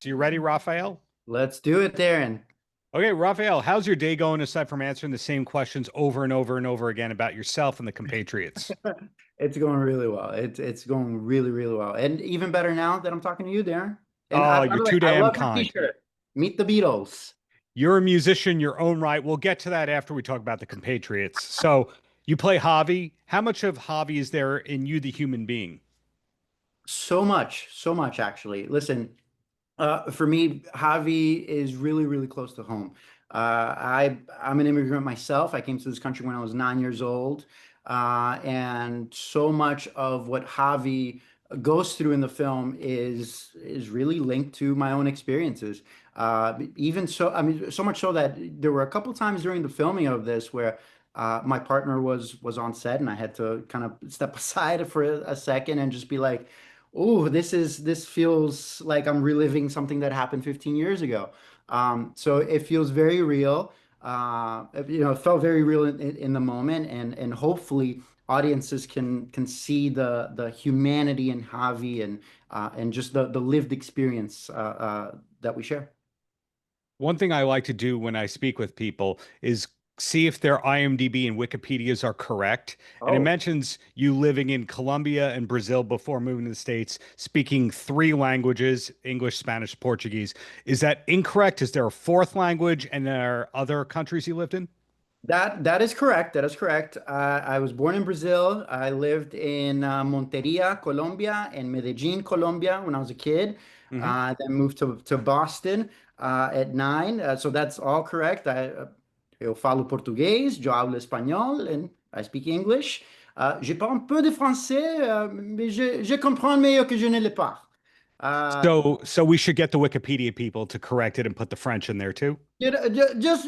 You ready, Raphael? Let's do it, Darren. Okay, Raphael, how's your day going aside from answering the same questions over and over and over again about yourself and the compatriots? It's going really well. It's going really, really well. And even better now that I'm talking to you, Darren. And Oh, by you're the way, too I damn love your kind. t-shirt. Meet the Beatles. You're a musician, your own right. We'll get to that after we talk about the compatriots. So you play Javi. How much of Javi is there in you, the human being? So much actually. Listen, for me, Javi is really, really close to home. I'm an immigrant myself. I came to this country when I was 9 years old, and so much of what Javi goes through in the film is really linked to my own experiences. Even so, I mean, so much so that there were a couple times during the filming of this where my partner was on set, and I had to kind of step aside for a second and just be like, oh, this feels like I'm reliving something that happened 15 years ago. So it feels very real. It felt very real in the moment, and hopefully audiences can see the humanity in Javi and just the lived experience that we share. One thing I like to do when I speak with people is see if their IMDb and Wikipedias are correct. And it Oh, mentions you living in Colombia and Brazil before moving to the States, speaking three languages, English, Spanish, Portuguese. Is that incorrect? Is there a fourth language and there are other countries you lived in? that is correct. That is correct. I was born in Brazil. I lived in Monteria, Colombia, and Medellin, Colombia when I was a kid. Hmm. Then moved to Boston at 9. So that's all correct. Eu falo português, eu hablo espanhol, and I speak English. Je parle un peu de français, mais je comprends mieux que je ne le parle. Uh, So we should get the Wikipedia people to correct it and put the French in there too. just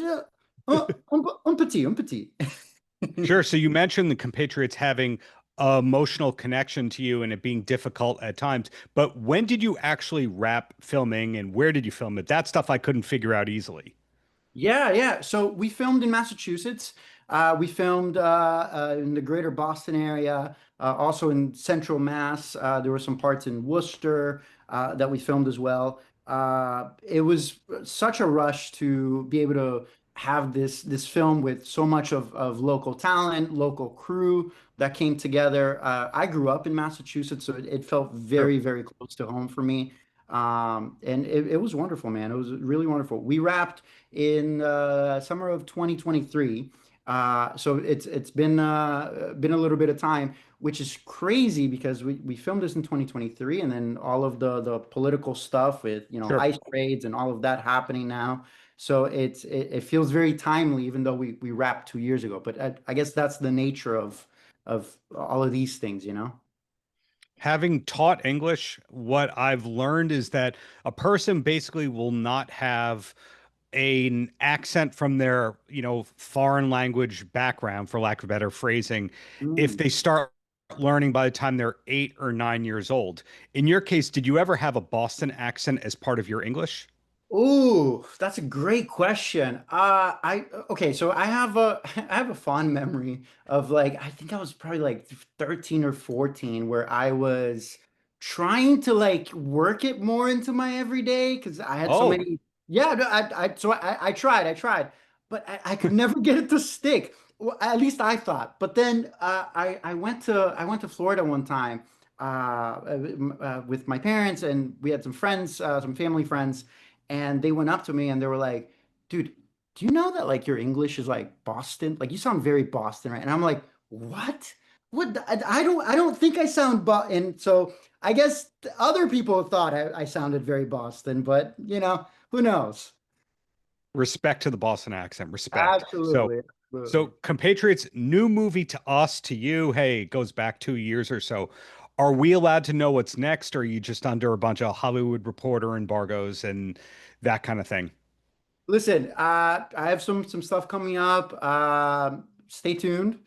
un petit, un petit. Sure. So you mentioned the compatriots having a emotional connection to you and it being difficult at times. But when did you actually wrap filming and where did you film it? That stuff I couldn't figure out easily. Yeah, yeah. So we filmed in Massachusetts. We filmed in the greater Boston area, also in central Mass. There were some parts in Worcester that we filmed as well. It was such a rush to be able to have this film with so much of local talent, local crew that came together. I grew up in Massachusetts, so it felt Sure. very, very close to home for me. And it was wonderful, man. It was really wonderful. We wrapped in summer of 2023. So it's been a little bit of time, which is crazy because we filmed this in 2023, and then all of the political stuff with Sure. ICE raids and all of that happening now. So it feels very timely, even though we wrapped 2 years ago. But I guess that's the nature of all of these things, you know? Having taught English, what I've learned is that a person basically will not have an accent from their, foreign language background, for lack of better phrasing, if Mm. they start learning by the time they're 8 or 9 years old. In your case, did you ever have a Boston accent as part of your English? Ooh, that's a great question. I okay, so I have a I have a fond memory of like I think I was probably like 13 or 14 where I was trying to like work it more into my everyday because I had so Oh, many. Yeah, no, I tried, but I could never get it to stick. Well, at least I thought. But then I went to Florida one time with my parents, and we had some friends, some family friends, and they went up to me and they were like, dude, do you know that like your English is like Boston? Like you sound very Boston, right? And I'm like, what? I don't think I sound and so I guess other people thought I sounded very Boston, but who knows? respect to the Boston accent, respect. So Absolutely, So, absolutely. compatriots, new movie to us, to you. Hey, it goes back 2 years or so. Are we allowed to know what's next, or are you just under a bunch of Hollywood Reporter embargoes and that kind of thing? Listen, I have some stuff coming up. Stay tuned.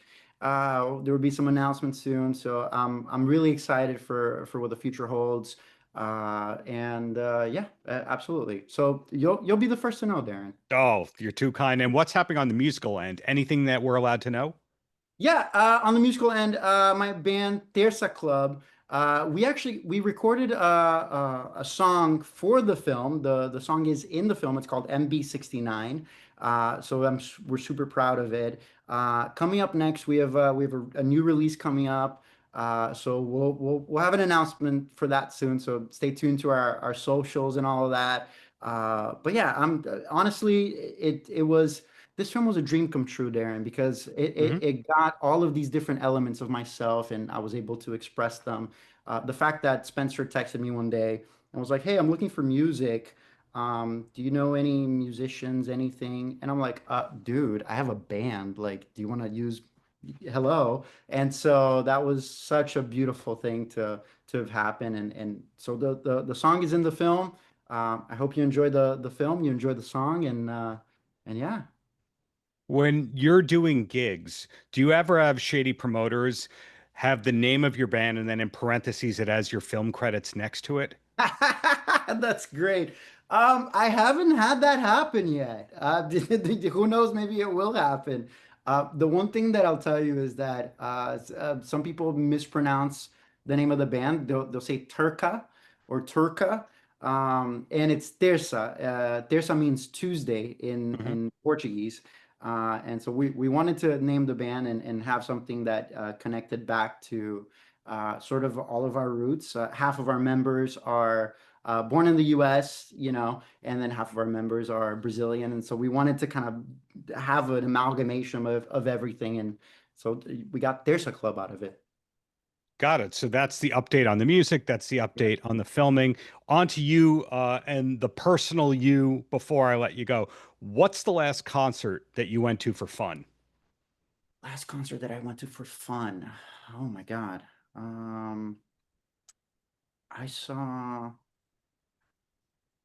There will be some announcements soon, so I'm really excited for what the future holds. And yeah, absolutely. So you'll be the first to know, Darren. Oh, you're too kind. And what's happening on the musical end? Anything that we're allowed to know? Yeah, on the musical end, my band Terça Club, We recorded a song for the film. The song is in the film. It's called MB69. We're super proud of it. Coming up next, we have a new release coming up. So we'll have an announcement for that soon. So stay tuned to our socials and all of that. But yeah, I'm honestly it was this film was a dream come true, Darren, because Hmm. it got all of these different elements of myself and I was able to express them. The fact that Spencer texted me one day and was like, "Hey, I'm looking for music. Do you know any musicians, anything?" And I'm like, dude, I have a band. Like, do you want to use hello?" And so that was such a beautiful thing to have happened. And so the song is in the film. I hope you enjoy the film, you enjoy the song, and yeah. When you're doing gigs, do you ever have shady promoters have the name of your band and then in parentheses it has your film credits next to it? That's great. I haven't had that happen yet. Who knows? Maybe it will happen. The one thing that I'll tell you is that some people mispronounce the name of the band. They'll say Turca or Turca, and it's Terça. Terça means Tuesday Hmm. in Portuguese. And so we wanted to name the band and have something that connected back to sort of all of our roots. Half of our members are born in the US, and then half of our members are Brazilian. And so we wanted to kind of have an amalgamation of everything. And so we got There's a Club out of it. Got it. So that's the update on the music. That's the Yeah. update on the filming. On to you and the personal you before I let you go. What's the last concert that you went to for fun? Last concert that I went to for fun. Oh my God. Um, I saw,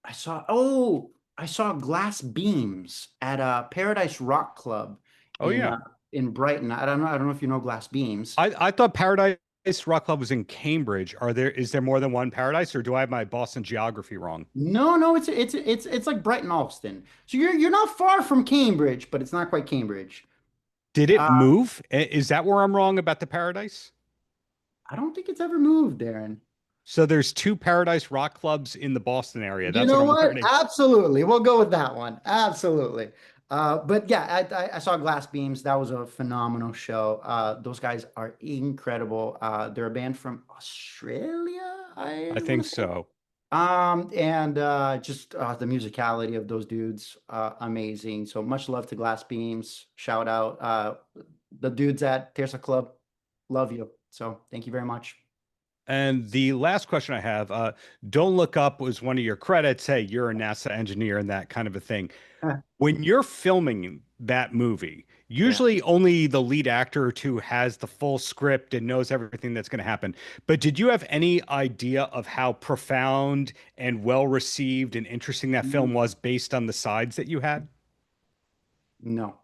I saw Glass Beams at Paradise Rock Club Oh yeah. in Brighton. I don't know if you know Glass Beams. I thought Paradise Rock Club was in Cambridge. Is there more than one Paradise, or do I have my Boston geography wrong? No, no, it's like Brighton Alston. So you're not far from Cambridge, but it's not quite Cambridge. Did it Uh, move? Is that where I'm wrong about the Paradise? I don't think it's ever moved, Darren. So there's two Paradise Rock clubs in the Boston area. You That's what know I'm what? learning. Absolutely. We'll go with that one. Absolutely. But yeah, I saw Glass Beams. That was a phenomenal show. Those guys are incredible. They're a band from Australia, I I want think to say. so. And just the musicality of those dudes, amazing. So much love to Glass Beams. Shout out the dudes at Terza Club. Love you. So thank you very much. And the last question I have, Don't Look Up was one of your credits. Hey, you're a NASA engineer and that kind of a thing. When you're filming that movie, Yeah. usually only the lead actor or two has the full script and knows everything that's going to happen. But did you have any idea of how profound and well received and interesting that film was based on the sides that you had? No,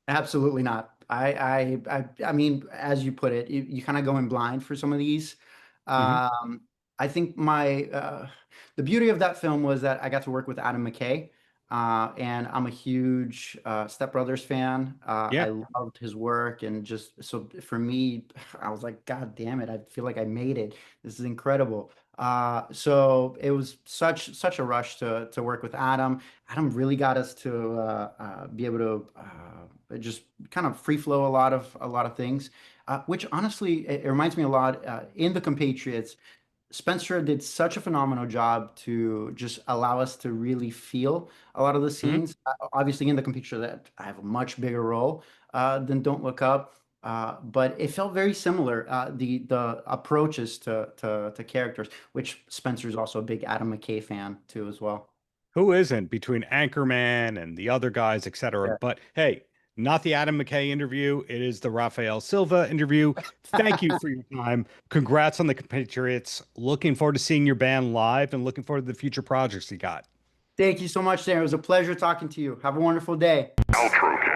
absolutely not. I mean, as you put it, you kind of go in blind for some of these. Hmm. Um, I think the beauty of that film was that I got to work with Adam McKay, and I'm a huge Step Brothers fan. I Yeah. loved his work, and just so for me, I was like, God damn it, I feel like I made it. This is incredible. So it was such a rush to work with Adam. Adam really got us to be able to just kind of free flow a lot of things, which honestly it reminds me a lot in the Compatriots. Spencer did such a phenomenal job to just allow us to really feel a lot of the Hmm. scenes. Obviously, in the computer, that I have a much bigger role than Don't Look Up, but it felt very similar. The approaches to characters, which Spencer's also a big Adam McKay fan too, as well. Who isn't between Anchorman and the other guys, etc. Yeah. But hey, not the Adam McKay interview. It is the Rafael Silva interview. Thank you for your time. Congrats on the Compatriots. Looking forward to seeing your band live and looking forward to the future projects you got. Thank you so much, Darren. It was a pleasure talking to you. Have a wonderful day. Paltrocast.